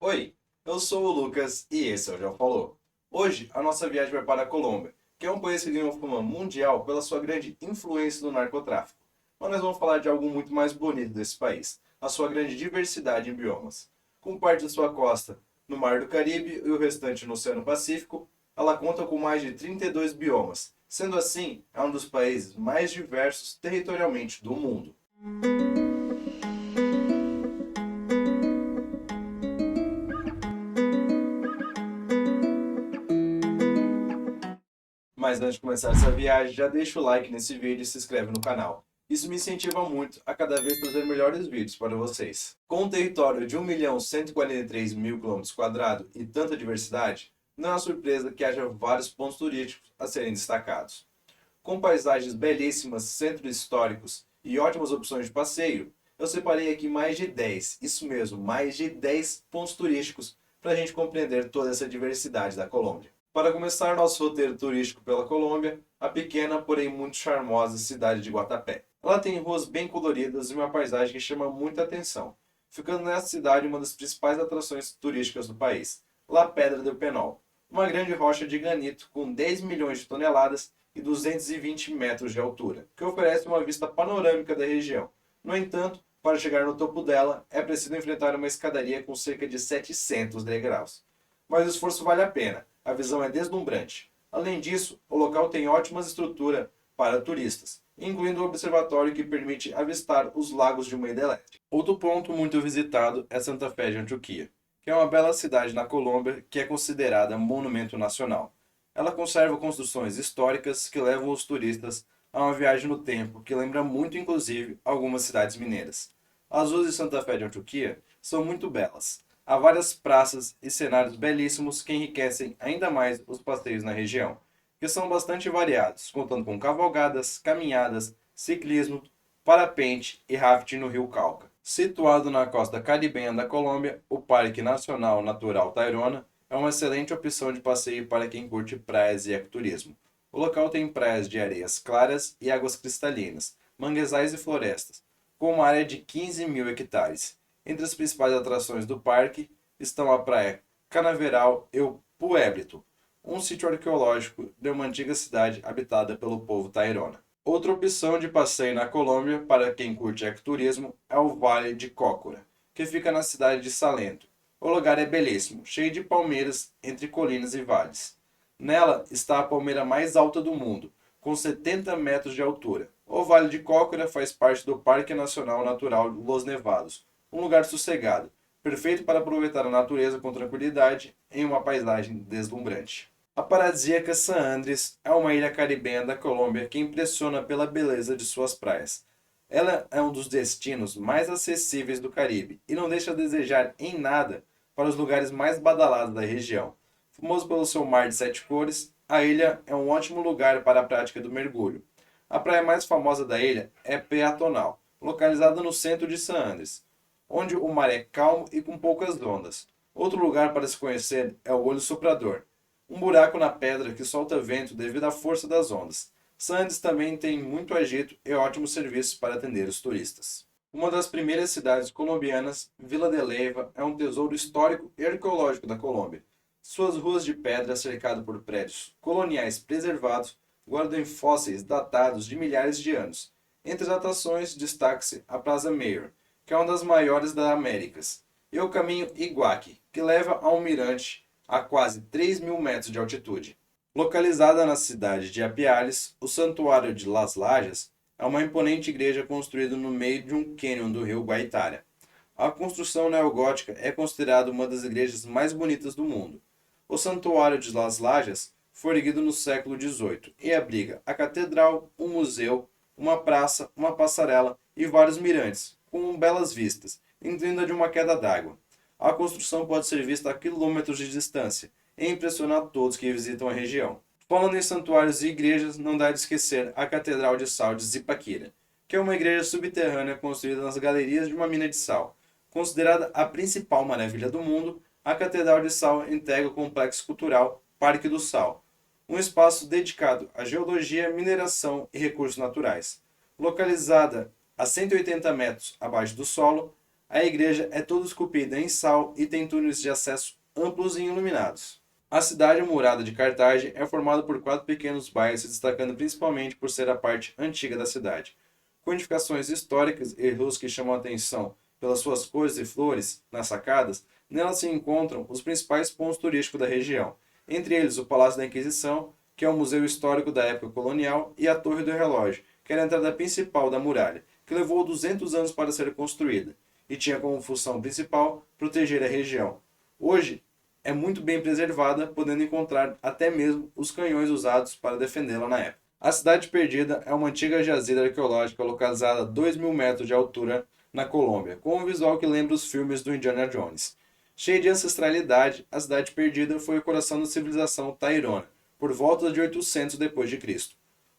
Oi, eu sou o Lucas e esse é o Já Falou. Hoje a nossa viagem vai para a Colômbia, que é um país que ganhou fama mundial pela sua grande influência no narcotráfico. Mas nós vamos falar de algo muito mais bonito desse país, a sua grande diversidade em biomas. Com parte da sua costa no Mar do Caribe e o restante no Oceano Pacífico, ela conta com mais de 32 biomas. Sendo assim, é um dos países mais diversos territorialmente do mundo. Mas antes de começar essa viagem, já deixa o like nesse vídeo e se inscreve no canal. Isso me incentiva muito a cada vez trazer melhores vídeos para vocês. Com um território de 1.143.000 km² e tanta diversidade, não é uma surpresa que haja vários pontos turísticos a serem destacados. Com paisagens belíssimas, centros históricos e ótimas opções de passeio, eu separei aqui mais de 10, isso mesmo, mais de 10 pontos turísticos para a gente compreender toda essa diversidade da Colômbia. Para começar nosso roteiro turístico pela Colômbia, a pequena, porém muito charmosa cidade de Guatapé. Ela tem ruas bem coloridas e uma paisagem que chama muita atenção, ficando nessa cidade uma das principais atrações turísticas do país, La Pedra del Penol, uma grande rocha de granito com 10 milhões de toneladas e 220 metros de altura, que oferece uma vista panorâmica da região. No entanto, para chegar no topo dela, é preciso enfrentar uma escadaria com cerca de 700 degraus. Mas o esforço vale a pena, a visão é deslumbrante. Além disso, o local tem ótima estrutura para turistas, incluindo o observatório que permite avistar os lagos de uma hidrelétrica. Outro ponto muito visitado é Santa Fé de Antioquia, que é uma bela cidade na Colômbia que é considerada monumento nacional. Ela conserva construções históricas que levam os turistas a uma viagem no tempo que lembra muito, inclusive, algumas cidades mineiras. As ruas de Santa Fé de Antioquia são muito belas. Há várias praças e cenários belíssimos que enriquecem ainda mais os passeios na região, que são bastante variados, contando com cavalgadas, caminhadas, ciclismo, parapente e rafting no Rio Cauca. Situado na costa caribenha da Colômbia, o Parque Nacional Natural Tayrona é uma excelente opção de passeio para quem curte praias e ecoturismo. O local tem praias de areias claras e águas cristalinas, manguezais e florestas, com uma área de 15 mil hectares. Entre as principais atrações do parque estão a praia Canaveral e o Pueblito, um sítio arqueológico de uma antiga cidade habitada pelo povo Tairona. Outra opção de passeio na Colômbia para quem curte ecoturismo é o Vale de Cócora, que fica na cidade de Salento. O lugar é belíssimo, cheio de palmeiras entre colinas e vales. Nela está a palmeira mais alta do mundo, com 70 metros de altura. O Vale de Cócora faz parte do Parque Nacional Natural Los Nevados, um lugar sossegado, perfeito para aproveitar a natureza com tranquilidade em uma paisagem deslumbrante. A paradisíaca San Andrés é uma ilha caribenha da Colômbia que impressiona pela beleza de suas praias. Ela é um dos destinos mais acessíveis do Caribe e não deixa a desejar em nada para os lugares mais badalados da região. Famoso pelo seu mar de sete cores, a ilha é um ótimo lugar para a prática do mergulho. A praia mais famosa da ilha é Peatonal, localizada no centro de San Andrés, onde o mar é calmo e com poucas ondas. Outro lugar para se conhecer é o Olho Soprador, um buraco na pedra que solta vento devido à força das ondas. San Andrés também tem muito agito e ótimos serviços para atender os turistas. Uma das primeiras cidades colombianas, Vila de Leyva, é um tesouro histórico e arqueológico da Colômbia. Suas ruas de pedra cercadas por prédios coloniais preservados guardam fósseis datados de milhares de anos. Entre as atrações, destaca-se a Plaza Mayor, que é uma das maiores das Américas, e o caminho Iguaque, que leva a um mirante a quase 3.000 metros de altitude. Localizada na cidade de Apiales, o Santuário de Las Lajas é uma imponente igreja construída no meio de um cânion do rio Guaitara. A construção neogótica é considerada uma das igrejas mais bonitas do mundo. O Santuário de Las Lajas foi erguido no século XVIII e abriga a catedral, um museu, uma praça, uma passarela e vários mirantes, com belas vistas, incluindo a de uma queda d'água. A construção pode ser vista a quilômetros de distância e impressiona todos que visitam a região. Falando em santuários e igrejas, não dá de esquecer a Catedral de Sal de Zipaquira, que é uma igreja subterrânea construída nas galerias de uma mina de sal. Considerada a principal maravilha do mundo, a Catedral de Sal integra o complexo cultural Parque do Sal, um espaço dedicado à geologia, mineração e recursos naturais. Localizada a 180 metros abaixo do solo, A igreja é toda esculpida em sal e tem túneis de acesso amplos e iluminados. A cidade murada de Cartagem é formada por 4 pequenos bairros, se destacando principalmente por ser a parte antiga da cidade. Com edificações históricas e ruas que chamam a atenção pelas suas cores e flores nas sacadas, nelas se encontram os principais pontos turísticos da região, entre eles o Palácio da Inquisição, que é um museu histórico da época colonial, e a Torre do Relógio, que era a entrada principal da muralha, que levou 200 anos para ser construída, e tinha como função principal proteger a região. Hoje, é muito bem preservada, podendo encontrar até mesmo os canhões usados para defendê-la na época. A Cidade Perdida é uma antiga jazida arqueológica localizada a 2.000 metros de altura na Colômbia, com um visual que lembra os filmes do Indiana Jones. Cheia de ancestralidade, a Cidade Perdida foi o coração da civilização tairona, por volta de 800 d.C.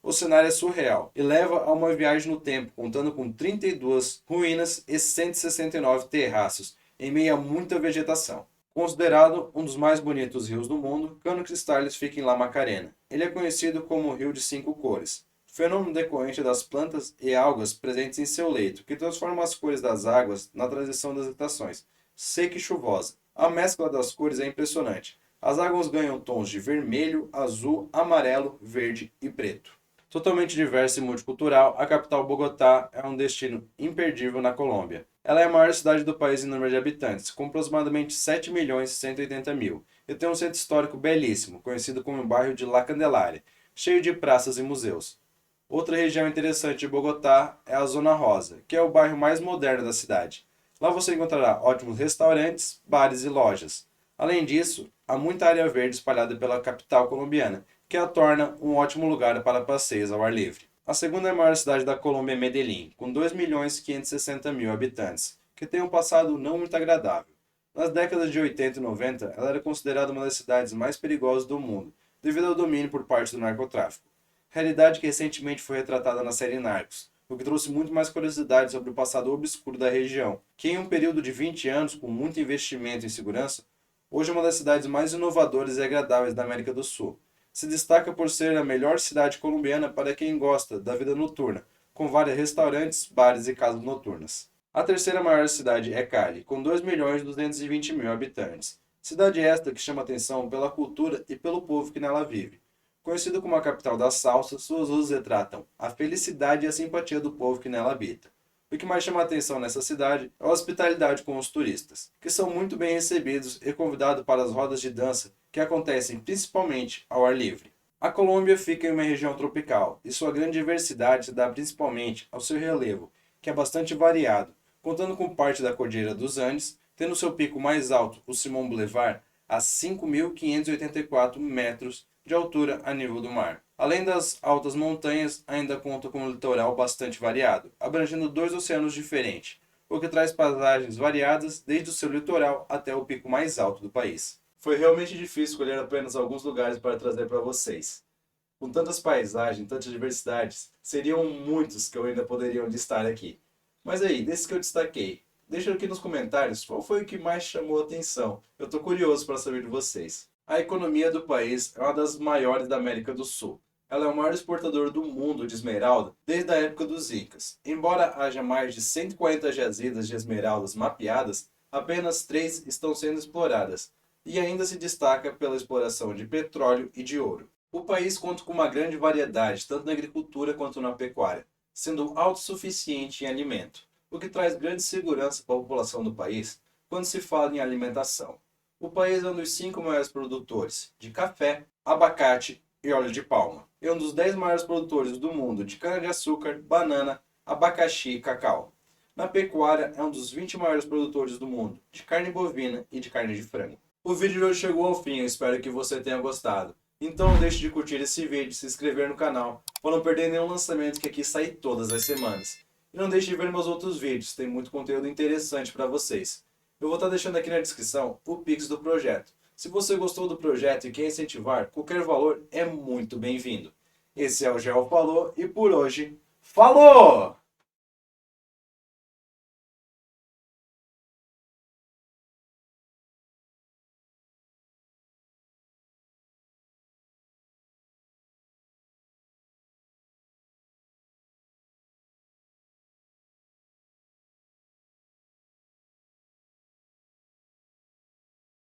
O cenário é surreal e leva a uma viagem no tempo, contando com 32 ruínas e 169 terraços, em meio a muita vegetação. Considerado um dos mais bonitos rios do mundo, Cano Cristales fica em La Macarena. Ele é conhecido como o Rio de 5 Cores, fenômeno decorrente das plantas e algas presentes em seu leito, que transforma as cores das águas na transição das estações, seca e chuvosa. A mescla das cores é impressionante. As águas ganham tons de vermelho, azul, amarelo, verde e preto. Totalmente diversa e multicultural, a capital Bogotá é um destino imperdível na Colômbia. Ela é a maior cidade do país em número de habitantes, com aproximadamente 7.180.000, e tem um centro histórico belíssimo, conhecido como o bairro de La Candelaria, cheio de praças e museus. Outra região interessante de Bogotá é a Zona Rosa, que é o bairro mais moderno da cidade. Lá você encontrará ótimos restaurantes, bares e lojas. Além disso, há muita área verde espalhada pela capital colombiana, que a torna um ótimo lugar para passeios ao ar livre. A segunda maior cidade da Colômbia é Medellín, com 2.560.000 habitantes, que tem um passado não muito agradável. Nas décadas de 80 e 90, ela era considerada uma das cidades mais perigosas do mundo, devido ao domínio por parte do narcotráfico. Realidade que recentemente foi retratada na série Narcos, o que trouxe muito mais curiosidade sobre o passado obscuro da região, que em um período de 20 anos, com muito investimento em segurança, hoje é uma das cidades mais inovadoras e agradáveis da América do Sul. Se destaca por ser a melhor cidade colombiana para quem gosta da vida noturna, com vários restaurantes, bares e casas noturnas. A terceira maior cidade é Cali, com 2.220.000 habitantes. Cidade esta que chama atenção pela cultura e pelo povo que nela vive. Conhecida como a capital da salsa, suas ruas retratam a felicidade e a simpatia do povo que nela habita. O que mais chama a atenção nessa cidade é a hospitalidade com os turistas, que são muito bem recebidos e convidados para as rodas de dança que acontecem principalmente ao ar livre. A Colômbia fica em uma região tropical e sua grande diversidade se dá principalmente ao seu relevo, que é bastante variado, contando com parte da Cordilheira dos Andes, tendo seu pico mais alto, o Simão Boulevard, a 5.584 metros de altura a nível do mar. Além das altas montanhas, ainda conta com um litoral bastante variado, abrangendo 2 oceanos diferentes, o que traz paisagens variadas desde o seu litoral até o pico mais alto do país. Foi realmente difícil escolher apenas alguns lugares para trazer para vocês. Com tantas paisagens, tantas diversidades, seriam muitos que eu ainda poderia listar aqui. Mas aí, desses que eu destaquei, deixa aqui nos comentários qual foi o que mais chamou a atenção. Eu estou curioso para saber de vocês. A economia do país é uma das maiores da América do Sul. Ela é o maior exportador do mundo de esmeralda desde a época dos Incas. Embora haja mais de 140 jazidas de esmeraldas mapeadas, apenas 3 estão sendo exploradas, e ainda se destaca pela exploração de petróleo e de ouro. O país conta com uma grande variedade, tanto na agricultura quanto na pecuária, sendo autossuficiente em alimento, o que traz grande segurança para a população do país quando se fala em alimentação. O país é um dos 5 maiores produtores de café, abacate e óleo de palma. É um dos 10 maiores produtores do mundo de cana-de-açúcar, banana, abacaxi e cacau. Na pecuária, é um dos 20 maiores produtores do mundo de carne bovina e de carne de frango. O vídeo de hoje chegou ao fim, eu espero que você tenha gostado. Então não deixe de curtir esse vídeo, se inscrever no canal, para não perder nenhum lançamento que aqui sai todas as semanas. E não deixe de ver meus outros vídeos, tem muito conteúdo interessante para vocês. Eu vou estar deixando aqui na descrição o Pix do projeto. Se você gostou do projeto e quer incentivar, qualquer valor é muito bem-vindo. Esse é o Geo Falou e por hoje, falou!